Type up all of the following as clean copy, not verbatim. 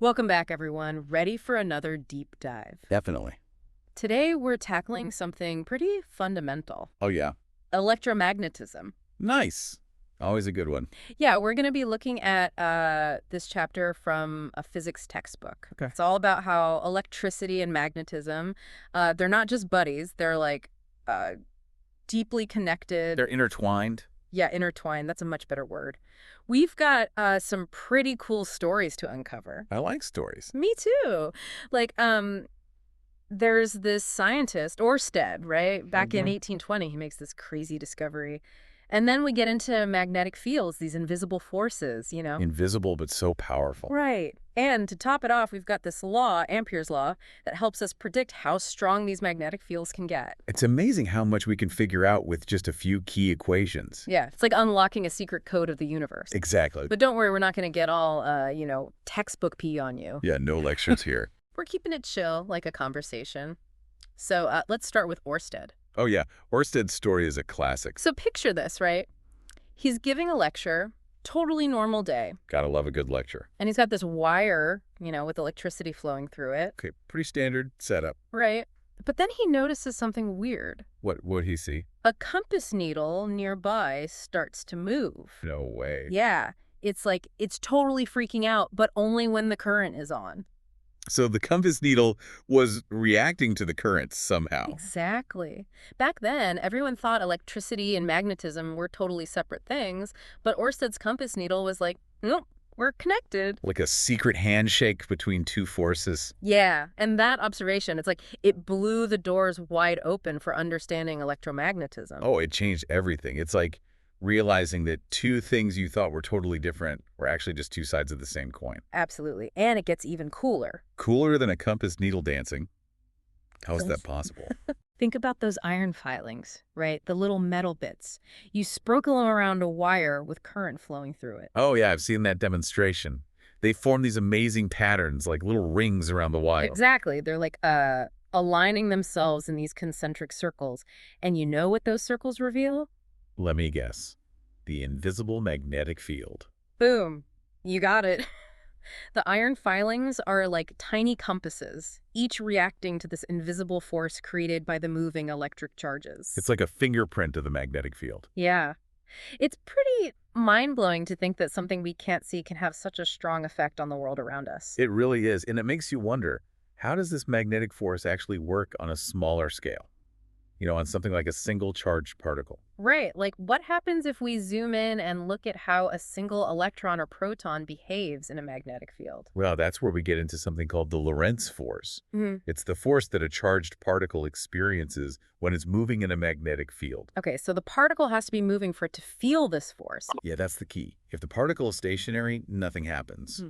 Welcome back, everyone. Ready for another deep dive. Definitely. Today, we're tackling something pretty fundamental. Oh, yeah. Electromagnetism. Nice. Always a good one. Yeah, we're going to be looking at this chapter from a physics textbook. Okay. It's all about how electricity and magnetism, they're not just buddies. They're like deeply connected. They're intertwined. Yeah, intertwined. That's a much better word. We've got some pretty cool stories to uncover. I like stories. Me too. Like, there's this scientist, Oersted, right? Back in 1820, he makes this crazy discovery. And then we get into magnetic fields, these invisible forces, you know? Invisible, but so powerful. Right. And to top it off, we've got this law, Ampere's law, that helps us predict how strong these magnetic fields can get. It's amazing how much we can figure out with just a few key equations. Yeah, it's like unlocking a secret code of the universe. Exactly. But don't worry, we're not going to get all, textbook pee on you. Yeah, no lectures here. We're keeping it chill, like a conversation. So let's start with Oersted. Oh, yeah. Oersted's story is a classic. So picture this, right? He's giving a lecture, totally normal day. Gotta love a good lecture. And he's got this wire, with electricity flowing through it. Okay, pretty standard setup. Right. But then he notices something weird. What'd he see? A compass needle nearby starts to move. No way. Yeah. It's like it's totally freaking out, but only when the current is on. So the compass needle was reacting to the current somehow. Exactly. Back then, everyone thought electricity and magnetism were totally separate things, but Oersted's compass needle was like, nope, we're connected. Like a secret handshake between two forces. Yeah, and that observation, it's like it blew the doors wide open for understanding electromagnetism. Oh, it changed everything. It's like realizing that two things you thought were totally different were actually just two sides of the same coin. Absolutely. And it gets even cooler. Cooler than a compass needle dancing? How is that possible? Think about those iron filings, right? The little metal bits. You sprinkle them around a wire with current flowing through it. Oh, yeah, I've seen that demonstration. They form these amazing patterns, like little rings around the wire. Exactly. They're like aligning themselves in these concentric circles. And you know what those circles reveal? Let me guess. The invisible magnetic field. Boom. You got it. The iron filings are like tiny compasses, each reacting to this invisible force created by the moving electric charges. It's like a fingerprint of the magnetic field. Yeah. It's pretty mind-blowing to think that something we can't see can have such a strong effect on the world around us. It really is, and it makes you wonder, how does this magnetic force actually work on a smaller scale? On something like a single charged particle. Right. Like, what happens if we zoom in and look at how a single electron or proton behaves in a magnetic field? Well, that's where we get into something called the Lorentz force. Mm-hmm. It's the force that a charged particle experiences when it's moving in a magnetic field. Okay, so the particle has to be moving for it to feel this force. Yeah, that's the key. If the particle is stationary, nothing happens. Hmm.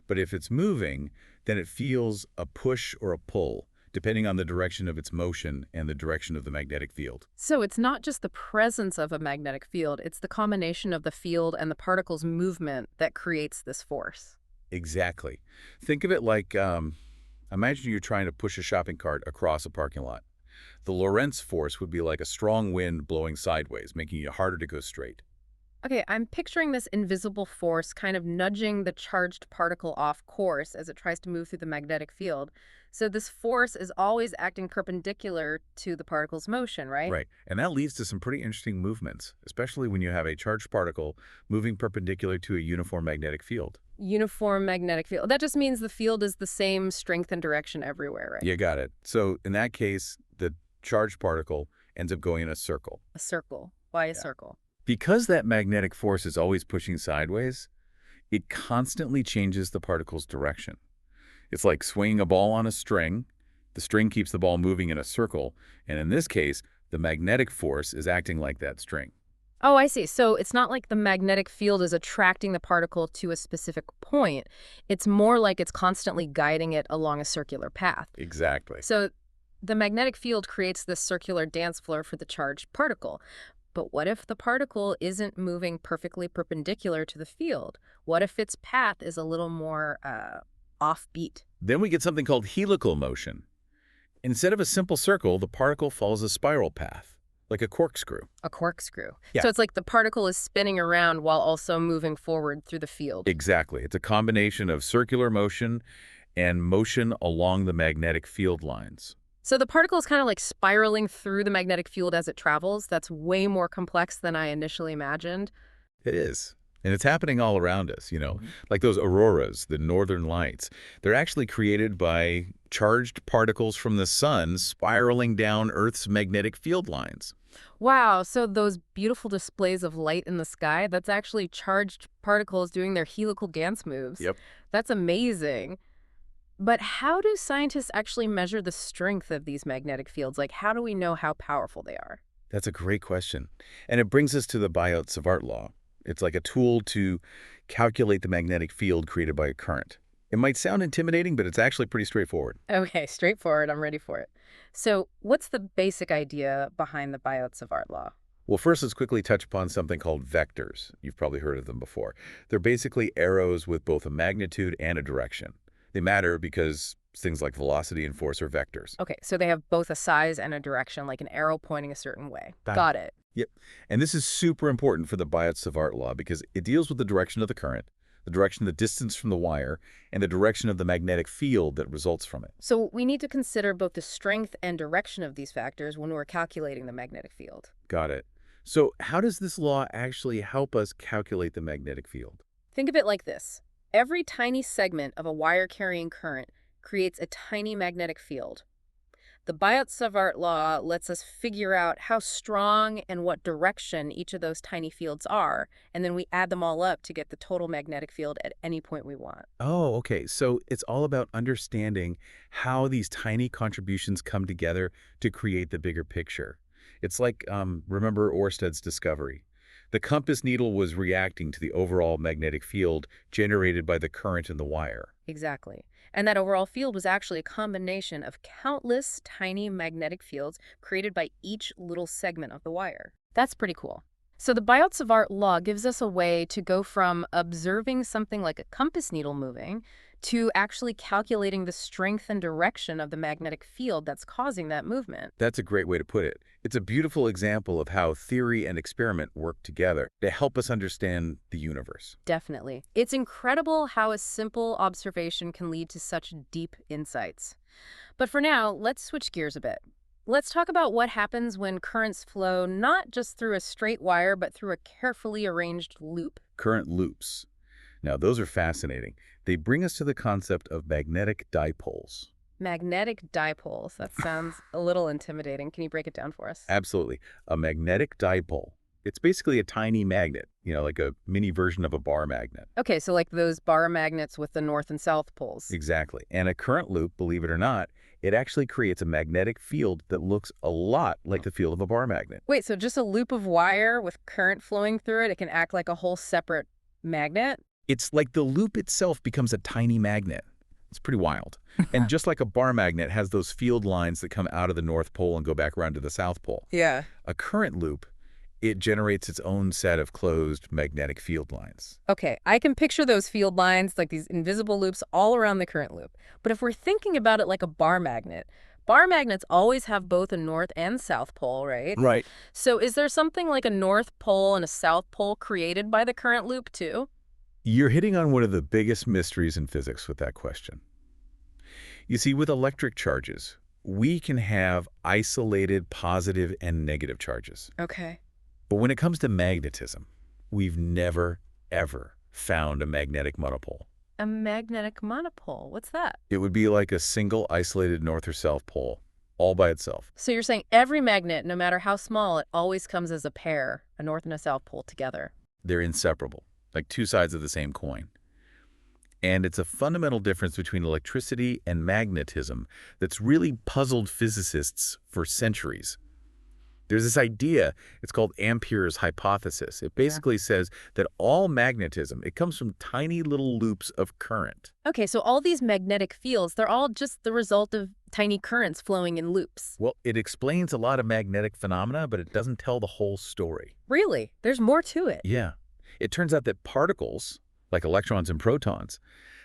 But if it's moving, then it feels a push or a pull, depending on the direction of its motion and the direction of the magnetic field. So it's not just the presence of a magnetic field, it's the combination of the field and the particle's movement that creates this force. Exactly. Think of it like, imagine you're trying to push a shopping cart across a parking lot. The Lorentz force would be like a strong wind blowing sideways, making it harder to go straight. Okay, I'm picturing this invisible force kind of nudging the charged particle off course as it tries to move through the magnetic field. So this force is always acting perpendicular to the particle's motion, right? Right. And that leads to some pretty interesting movements, especially when you have a charged particle moving perpendicular to a uniform magnetic field. Uniform magnetic field. That just means the field is the same strength and direction everywhere, right? You got it. So in that case, the charged particle ends up going in a circle. A circle. Why a circle? Because that magnetic force is always pushing sideways, it constantly changes the particle's direction. It's like swinging a ball on a string. The string keeps the ball moving in a circle, and in this case, the magnetic force is acting like that string. Oh, I see. So it's not like the magnetic field is attracting the particle to a specific point. It's more like it's constantly guiding it along a circular path. Exactly. So the magnetic field creates this circular dance floor for the charged particle. But what if the particle isn't moving perfectly perpendicular to the field? What if its path is a little more offbeat? Then we get something called helical motion. Instead of a simple circle, the particle follows a spiral path, like a corkscrew. A corkscrew. Yeah, So it's like the particle is spinning around while also moving forward through the field. exactly. It's a combination of circular motion and motion along the magnetic field lines. So the particle is kind of like spiraling through the magnetic field as it travels. That's way more complex than I initially imagined. It is. And it's happening all around us, like those auroras, the northern lights. They're actually created by charged particles from the sun spiraling down Earth's magnetic field lines. Wow, so those beautiful displays of light in the sky, that's actually charged particles doing their helical dance moves. Yep. That's amazing. But how do scientists actually measure the strength of these magnetic fields? Like, how do we know how powerful they are? That's a great question. And it brings us to the Biot-Savart law. It's like a tool to calculate the magnetic field created by a current. It might sound intimidating, but it's actually pretty straightforward. Okay, straightforward. I'm ready for it. So, what's the basic idea behind the Biot-Savart law? Well, first, let's quickly touch upon something called vectors. You've probably heard of them before. They're basically arrows with both a magnitude and a direction. They matter because things like velocity and force are vectors. Okay, so they have both a size and a direction, like an arrow pointing a certain way. Got it. Got it. Yep. And this is super important for the Biot-Savart law because it deals with the direction of the current, the direction of the distance from the wire, and the direction of the magnetic field that results from it. So we need to consider both the strength and direction of these factors when we're calculating the magnetic field. Got it. So how does this law actually help us calculate the magnetic field? Think of it like this. Every tiny segment of a wire carrying current creates a tiny magnetic field. The Biot-Savart law lets us figure out how strong and what direction each of those tiny fields are, and then we add them all up to get the total magnetic field at any point we want. Oh, okay. So it's all about understanding how these tiny contributions come together to create the bigger picture. It's like, remember Oersted's discovery. The compass needle was reacting to the overall magnetic field generated by the current in the wire. Exactly. And that overall field was actually a combination of countless tiny magnetic fields created by each little segment of the wire. That's pretty cool. So the Biot-Savart law gives us a way to go from observing something like a compass needle moving to actually calculating the strength and direction of the magnetic field that's causing that movement. That's a great way to put it. It's a beautiful example of how theory and experiment work together to help us understand the universe. Definitely. It's incredible how a simple observation can lead to such deep insights. But for now, let's switch gears a bit. Let's talk about what happens when currents flow not just through a straight wire, but through a carefully arranged loop. Current loops. Now, those are fascinating. They bring us to the concept of magnetic dipoles. Magnetic dipoles. That sounds a little intimidating. Can you break it down for us? Absolutely. A magnetic dipole. It's basically a tiny magnet, like a mini version of a bar magnet. Okay, so like those bar magnets with the north and south poles. Exactly. And a current loop, believe it or not, it actually creates a magnetic field that looks a lot like the field of a bar magnet. Wait, so just a loop of wire with current flowing through it, it can act like a whole separate magnet? It's like the loop itself becomes a tiny magnet. It's pretty wild. And just like a bar magnet has those field lines that come out of the North Pole and go back around to the South Pole. Yeah. A current loop, it generates its own set of closed magnetic field lines. Okay, I can picture those field lines, like these invisible loops all around the current loop. But if we're thinking about it like a bar magnets always have both a north and south pole, right? Right. So is there something like a north pole and a south pole created by the current loop too? You're hitting on one of the biggest mysteries in physics with that question. You see, with electric charges, we can have isolated positive and negative charges. Okay. But when it comes to magnetism, we've never, ever found a magnetic monopole. A magnetic monopole. What's that? It would be like a single isolated north or south pole, all by itself. So you're saying every magnet, no matter how small, it always comes as a pair, a north and a south pole together. They're inseparable, like two sides of the same coin. And it's a fundamental difference between electricity and magnetism that's really puzzled physicists for centuries. There's this idea, it's called Ampere's hypothesis. It basically says that all magnetism, it comes from tiny little loops of current. Okay, so all these magnetic fields, they're all just the result of tiny currents flowing in loops. Well, it explains a lot of magnetic phenomena, but it doesn't tell the whole story. Really? There's more to it. Yeah. It turns out that particles, like electrons and protons.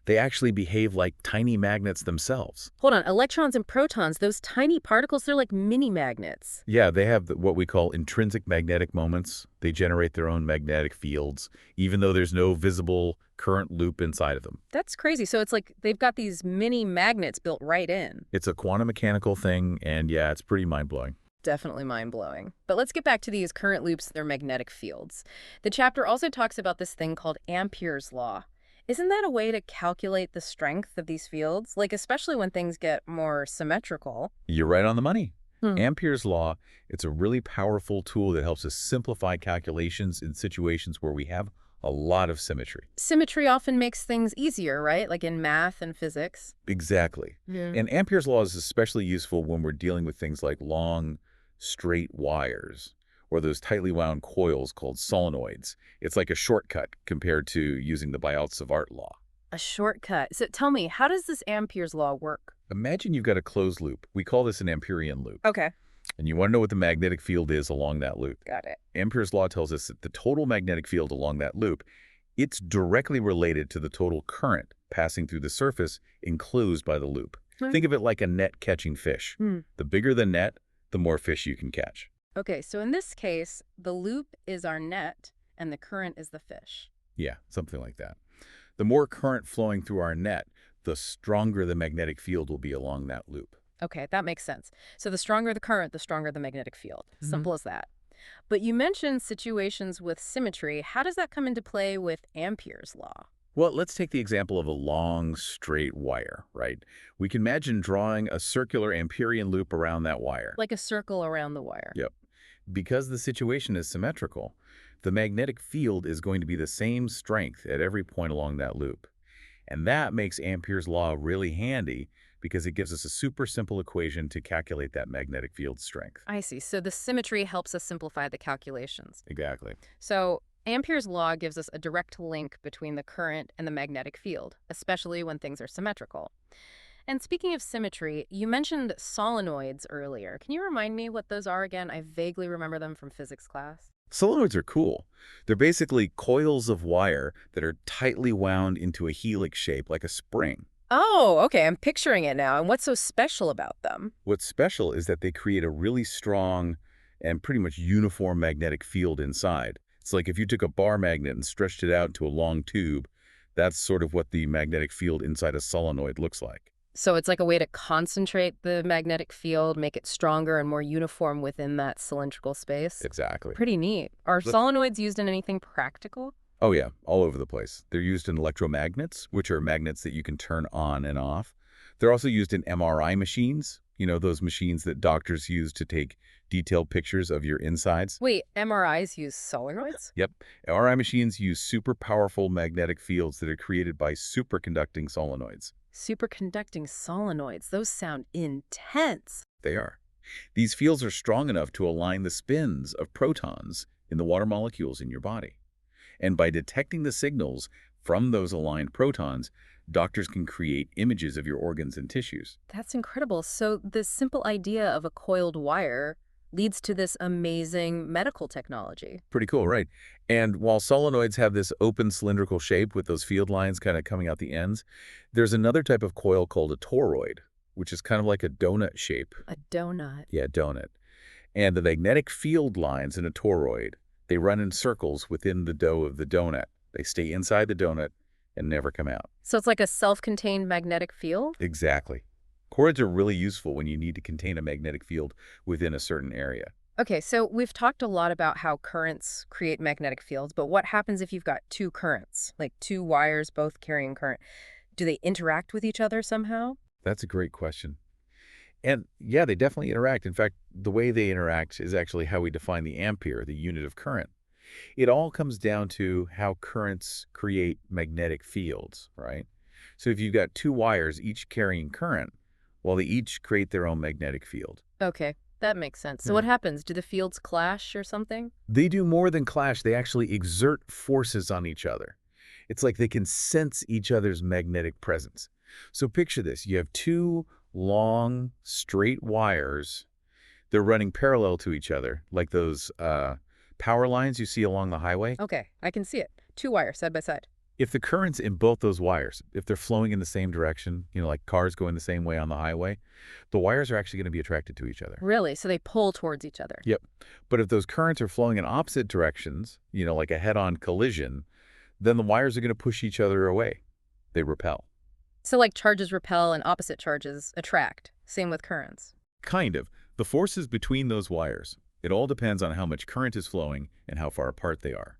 They actually behave like tiny magnets themselves. Hold on, electrons and protons, those tiny particles, they're like mini magnets. Yeah, they have what we call intrinsic magnetic moments. They generate their own magnetic fields, even though there's no visible current loop inside of them. That's crazy. So it's like they've got these mini magnets built right in. It's a quantum mechanical thing, and yeah, it's pretty mind-blowing. Definitely mind-blowing. But let's get back to these current loops and their magnetic fields. The chapter also talks about this thing called Ampere's law. Isn't that a way to calculate the strength of these fields? Like, especially when things get more symmetrical. You're right on the money. Hmm. Ampere's law, it's a really powerful tool that helps us simplify calculations in situations where we have a lot of symmetry. Symmetry often makes things easier, right? Like in math and physics. Exactly. Yeah. And Ampere's law is especially useful when we're dealing with things like long, straight wires or those tightly wound coils called solenoids. It's like a shortcut compared to using the Biot-Savart law. A shortcut. So tell me, how does this Ampere's law work? Imagine you've got a closed loop. We call this an Amperian loop. Okay. And you want to know what the magnetic field is along that loop. Got it. Ampere's law tells us that the total magnetic field along that loop, it's directly related to the total current passing through the surface enclosed by the loop. Think of it like a net catching fish. The bigger the net, the more fish you can catch. Okay, so in this case, the loop is our net and the current is the fish. Yeah, something like that. The more current flowing through our net, the stronger the magnetic field will be along that loop. Okay, that makes sense. So the stronger the current, the stronger the magnetic field. Simple as that. But you mentioned situations with symmetry. How does that come into play with Ampere's law? Well, let's take the example of a long, straight wire, right? We can imagine drawing a circular Amperian loop around that wire. Like a circle around the wire. Yep. Because the situation is symmetrical, the magnetic field is going to be the same strength at every point along that loop. And that makes Ampere's law really handy because it gives us a super simple equation to calculate that magnetic field strength. I see. So the symmetry helps us simplify the calculations. Exactly. So Ampere's law gives us a direct link between the current and the magnetic field, especially when things are symmetrical. And speaking of symmetry, you mentioned solenoids earlier. Can you remind me what those are again? I vaguely remember them from physics class. Solenoids are cool. They're basically coils of wire that are tightly wound into a helix shape like a spring. Oh, okay. I'm picturing it now. And what's so special about them? What's special is that they create a really strong and pretty much uniform magnetic field inside. It's like if you took a bar magnet and stretched it out to a long tube, that's sort of what the magnetic field inside a solenoid looks like. So it's like a way to concentrate the magnetic field, make it stronger and more uniform within that cylindrical space. Exactly. Pretty neat. Are solenoids used in anything practical? Oh yeah, all over the place. They're used in electromagnets, which are magnets that you can turn on and off. They're also used in MRI machines, you know, those machines that doctors use to take detailed pictures of your insides. Wait, MRIs use solenoids? Yep. MRI machines use super powerful magnetic fields that are created by superconducting solenoids. Superconducting solenoids. Those sound intense. They are. These fields are strong enough to align the spins of protons in the water molecules in your body. And by detecting the signals from those aligned protons, doctors can create images of your organs and tissues. That's incredible. So this simple idea of a coiled wire leads to this amazing medical technology. Pretty cool, right? And while solenoids have this open cylindrical shape with those field lines kind of coming out the ends, there's another type of coil called a toroid, which is kind of like a donut shape. A donut. Yeah, donut. And the magnetic field lines in a toroid, they run in circles within the dough of the donut. They stay inside the donut and never come out. So it's like a self-contained magnetic field? Exactly. Toroids are really useful when you need to contain a magnetic field within a certain area. Okay, so we've talked a lot about how currents create magnetic fields, but what happens if you've got two currents, like two wires both carrying current? Do they interact with each other somehow? That's a great question. And yeah, they definitely interact. In fact, the way they interact is actually how we define the ampere, the unit of current. It all comes down to how currents create magnetic fields, right? So if you've got two wires, each carrying current, well, they each create their own magnetic field. Okay, that makes sense. So what happens? Do the fields clash or something? They do more than clash. They actually exert forces on each other. It's like they can sense each other's magnetic presence. So picture this. You have two long, straight wires. They're running parallel to each other, like those power lines you see along the highway. Okay, I can see it. Two wires side by side. If the currents in both those wires, if they're flowing in the same direction, like cars going the same way on the highway, the wires are actually going to be attracted to each other. Really? So they pull towards each other. Yep. But if those currents are flowing in opposite directions, like a head-on collision, then the wires are going to push each other away. They repel. So like charges repel and opposite charges attract. Same with currents. Kind of. The forces between those wires, it all depends on how much current is flowing and how far apart they are.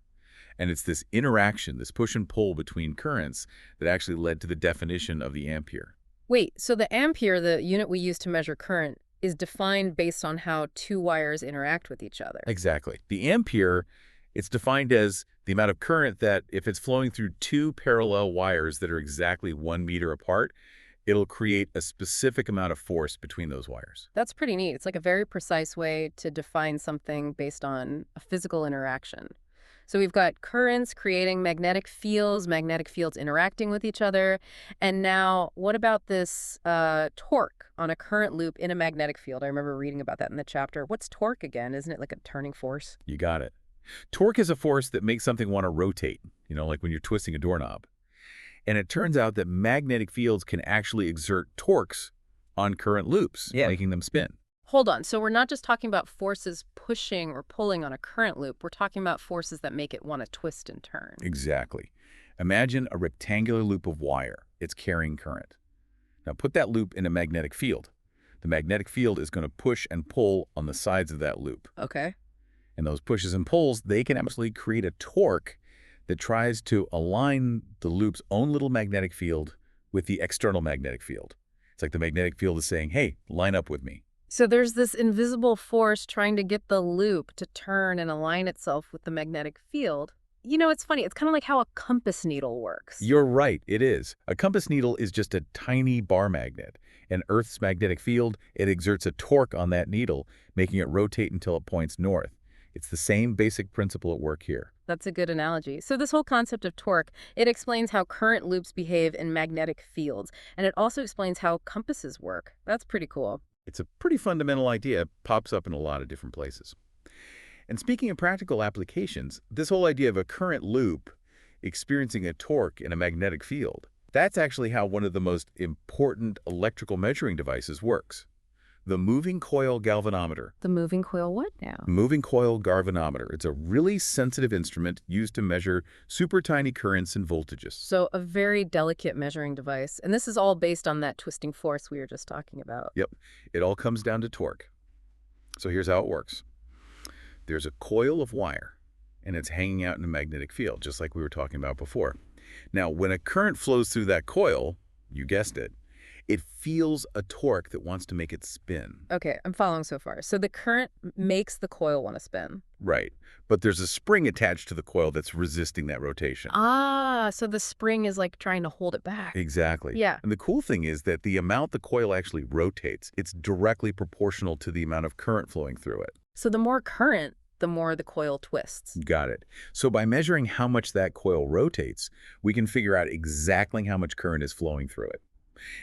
And it's this interaction, this push and pull between currents that actually led to the definition of the ampere. Wait, so the ampere, the unit we use to measure current, is defined based on how two wires interact with each other. Exactly. The ampere, it's defined as the amount of current that if it's flowing through two parallel wires that are exactly 1 meter apart, it'll create a specific amount of force between those wires. That's pretty neat. It's like a very precise way to define something based on a physical interaction. So we've got currents creating magnetic fields interacting with each other. And now what about this torque on a current loop in a magnetic field? I remember reading about that in the chapter. What's torque again? Isn't it like a turning force? You got it. Torque is a force that makes something want to rotate, like when you're twisting a doorknob. And it turns out that magnetic fields can actually exert torques on current loops, making them spin. Hold on. So we're not just talking about forces pushing or pulling on a current loop. We're talking about forces that make it want to twist and turn. Exactly. Imagine a rectangular loop of wire. It's carrying current. Now put that loop in a magnetic field. The magnetic field is going to push and pull on the sides of that loop. Okay. And those pushes and pulls, they can absolutely create a torque that tries to align the loop's own little magnetic field with the external magnetic field. It's like the magnetic field is saying, hey, line up with me. So there's this invisible force trying to get the loop to turn and align itself with the magnetic field. It's funny. It's kind of like how a compass needle works. You're right, it is. A compass needle is just a tiny bar magnet. And Earth's magnetic field, it exerts a torque on that needle, making it rotate until it points north. It's the same basic principle at work here. That's a good analogy. So this whole concept of torque, it explains how current loops behave in magnetic fields. And it also explains how compasses work. That's pretty cool. It's a pretty fundamental idea, pops up in a lot of different places. And speaking of practical applications, this whole idea of a current loop experiencing a torque in a magnetic field, that's actually how one of the most important electrical measuring devices works. The moving coil galvanometer. The moving coil what now? Moving coil galvanometer. It's a really sensitive instrument used to measure super tiny currents and voltages. So a very delicate measuring device. And this is all based on that twisting force we were just talking about. Yep. It all comes down to torque. So here's how it works. There's a coil of wire, and it's hanging out in a magnetic field, just like we were talking about before. Now, when a current flows through that coil, you guessed it, it feels a torque that wants to make it spin. Okay, I'm following so far. So the current makes the coil want to spin. Right. But there's a spring attached to the coil that's resisting that rotation. Ah, so the spring is like trying to hold it back. Exactly. Yeah. And the cool thing is that the amount the coil actually rotates, it's directly proportional to the amount of current flowing through it. So the more current, the more the coil twists. Got it. So by measuring how much that coil rotates, we can figure out exactly how much current is flowing through it.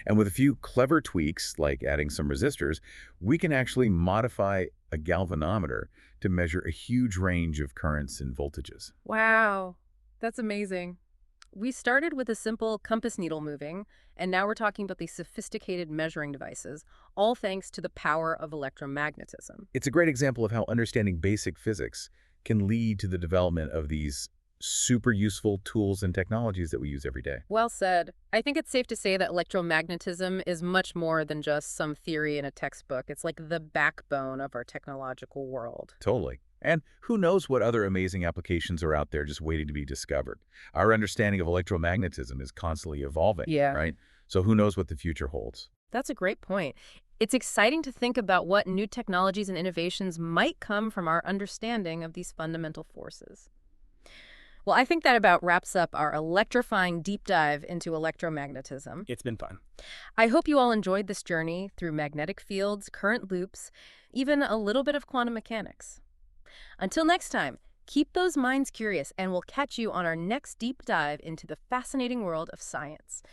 And with a few clever tweaks, like adding some resistors, we can actually modify a galvanometer to measure a huge range of currents and voltages. Wow, that's amazing. We started with a simple compass needle moving, and now we're talking about these sophisticated measuring devices, all thanks to the power of electromagnetism. It's a great example of how understanding basic physics can lead to the development of these super useful tools and technologies that we use every day. Well said. I think it's safe to say that electromagnetism is much more than just some theory in a textbook. It's like the backbone of our technological world. Totally. And who knows what other amazing applications are out there just waiting to be discovered. Our understanding of electromagnetism is constantly evolving, right? So who knows what the future holds. That's a great point. It's exciting to think about what new technologies and innovations might come from our understanding of these fundamental forces. Well, I think that about wraps up our electrifying deep dive into electromagnetism. It's been fun. I hope you all enjoyed this journey through magnetic fields, current loops, even a little bit of quantum mechanics. Until next time, keep those minds curious, and we'll catch you on our next deep dive into the fascinating world of science.